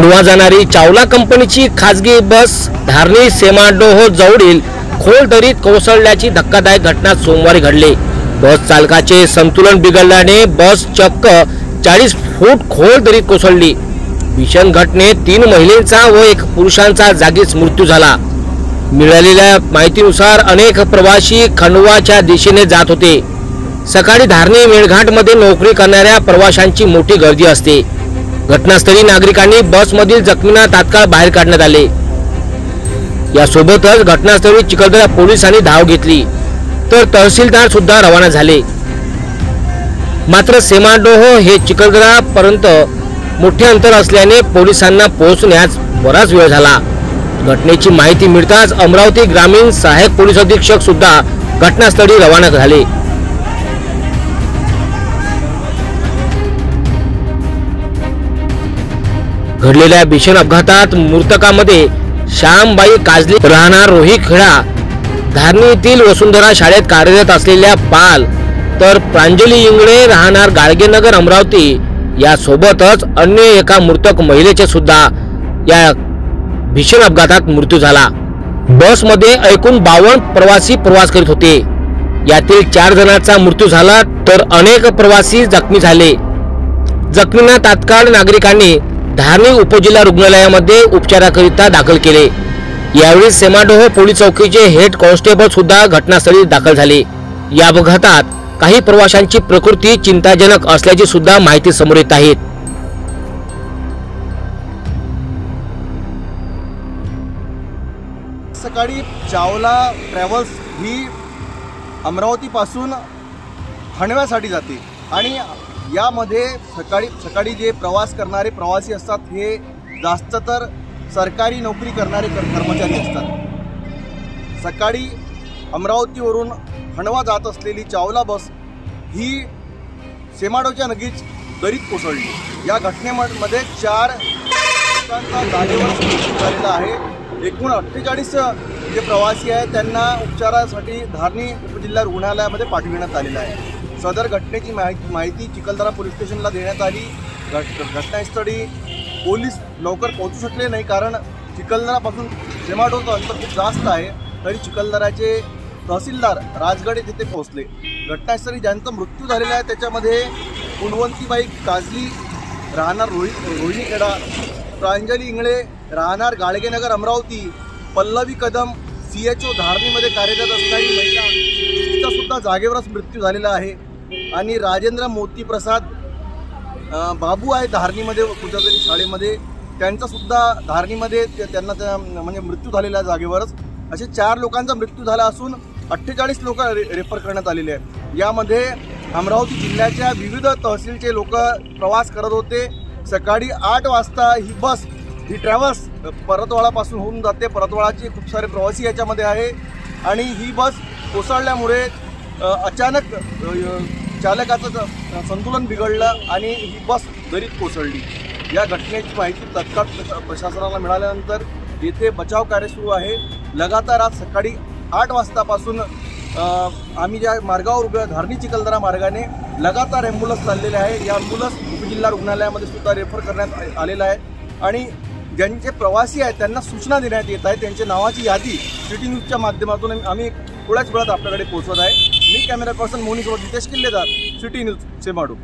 खंडवा जाणारी चावला कंपनीची खासगी बस धारणी सेमाडोह जवळील खोल दरीत कोसळल्याची धक्कादायक घटना सोमवारी घडली। बस चालकाचे संतुलन बिघडल्याने बस चक्क 40 फूट खोल दरीत कोसळली। भीषण घटनेत 3 महिलांचा व 1 पुरुषांचा जागीच मृत्यू झाला। मिळालेल्या माहितीनुसार अनेक प्रवासी खंडवाच्या दिशेने जात होते। सकाळी धारणी मेळघाटमध्ये नोकरी करणाऱ्या प्रवाशांची मोठी गर्दी असते। घटनास्थळी नागरिकांनी बसमधील जखमींना तात्काळ बाहेर काढण्यात आले। यासोबतच घटनास्थळी चिखलदरा पोलिसांनी धाव घेतली तर तहसीलदार सुद्धा रवाना झाले। मात्र सेमाडोह हे चिखलदरा पर्यंत मोठे अंतर असल्याने पोलिसांना पोहोचण्यास बराच वेळ झाला। घटनेची माहिती मिळताच अमरावती ग्रामीण सहाय्यक पोलीस अधीक्षक सुद्धा घटनास्थळी रवाना झाले। घडलेल्या भीषण अपघातात मृतकांमध्ये श्यामबाई काजली राहणार रोहिखेडा धारणी येथील वसुंधरा शाळेत कार्यरत असलेल्या पाल तर प्रांजली इंगळे राहणार गाडगेनगर अमरावती यासोबतच अन्य एका मृतक महिलेचे सुद्धा या भीषण अपघातात मृत्यू झाला। बसमध्ये एकूण 52 प्रवासी प्रवास करीत होते। यातील 4 जणांचा मृत्यू झाला तर अनेक प्रवासी जखमी झाले। जखमींना तात्काळ नागरिकांनी धारणी उपजिल्हा रुग्णालयामध्ये उपचाराकरिता दाखल केले। यावेळी सेमाडोह पोलीस चौकीचे हेड कॉन्स्टेबल सुद्धा घटनास्थळी दाखल झाले। या अपघातात काही प्रवाशांची प्रकृती चिंताजनक असल्याची सुद्धा माहिती समोर येत आहे। सकाळी चावला ट्रॅव्हल्स ही अमरावती पासून खंडव्यासाठी जाते आणि यामध्ये सकाळी जे प्रवास करणारे प्रवासी असतात हे जास्त तर सरकारी नोकरी करणारे कर्मचारी असतात। सकाळी अमरावतीवरून खंडवा जात असलेली चावला बस ही सेमाडोच्या नजीक दरीत कोसळली। या घटनेमध्ये 4 लोकांचा जागेवर मृत्यू झालेला आहे। एकूण 48 जे प्रवासी आहेत त्यांना उपचारासाठी धारणी उपजिल्हा रुग्णालयामध्ये पाठविण्यात आलेलं आहे। सदर घटनेची माहिती चिखलदरा पोलीस स्टेशनला देण्यात आली। घटनास्थळी पोलीस लवकर पोहोचू शकले नाही कारण चिखलदरापासून सेमाडोहचं अंतर खूप जास्त आहे। तरी चिखलदराचे तहसीलदार राजगड येथे पोहोचले। घटनास्थळी ज्यांचा मृत्यू झालेला आहे त्याच्यामध्ये गुणवंतीबाई काजली राहणार रोहिखेडा, प्रांजली इंगळे राहणार गाडगेनगर अमरावती, पल्लवी कदम CHO धारणीमध्ये कार्यरत असणारी महिला तिचा सुद्धा जागेवरच मृत्यू झालेला आहे। आणि राजेंद्र मोती प्रसाद बाबू आहे धारणीमध्ये कुठेतरी शाळेमध्ये, त्यांचा सुद्धा धारणीमध्ये त्यांना म्हणजे मृत्यू झालेला आहे जागेवरच। असे 4 लोकांचा मृत्यू झाला असून 48 लोक रेफर करण्यात आलेले आहेत। यामध्ये अमरावती जिल्ह्याच्या विविध तहसीलचे लोक प्रवास करत होते। सकाळी 8 वाजता ही बस ही ट्रॅव्हल्स परतवाडापासून होऊन जाते। परतवाडाचे खूप सारे प्रवासी याच्यामध्ये आहे आणि ही बस कोसळल्यामुळे अचानक चालकाचं संतुलन बिघडलं आणि ही बस दरीत कोसळली। या घटनेची माहिती तत्काळ प्रशासनाला मिळाल्यानंतर येथे बचाव कार्य सुरू आहे। लगातार आज सकाळी 8 वाजतापासून आम्ही ज्या मार्गावर उभे धारणी चिखलदरा मार्गाने लगातार ॲम्ब्युलन्स चाललेले आहे। या ॲम्ब्युलन्स उपजिल्हा रुग्णालयामध्ये सुद्धा रेफर करण्यात आलेला आहे आणि ज्यांचे प्रवासी आहेत त्यांना सूचना देण्यात येत आहे। त्यांच्या नावाची यादी सिटी न्यूजच्या माध्यमातून आम्ही थोड्याच वेळात आपल्याकडे पोहोचवत आहे। मी कॅमेरा पर्सन मोनीसोबत जितेश किल्लेदार, सिटी न्यूज सेमाडोह।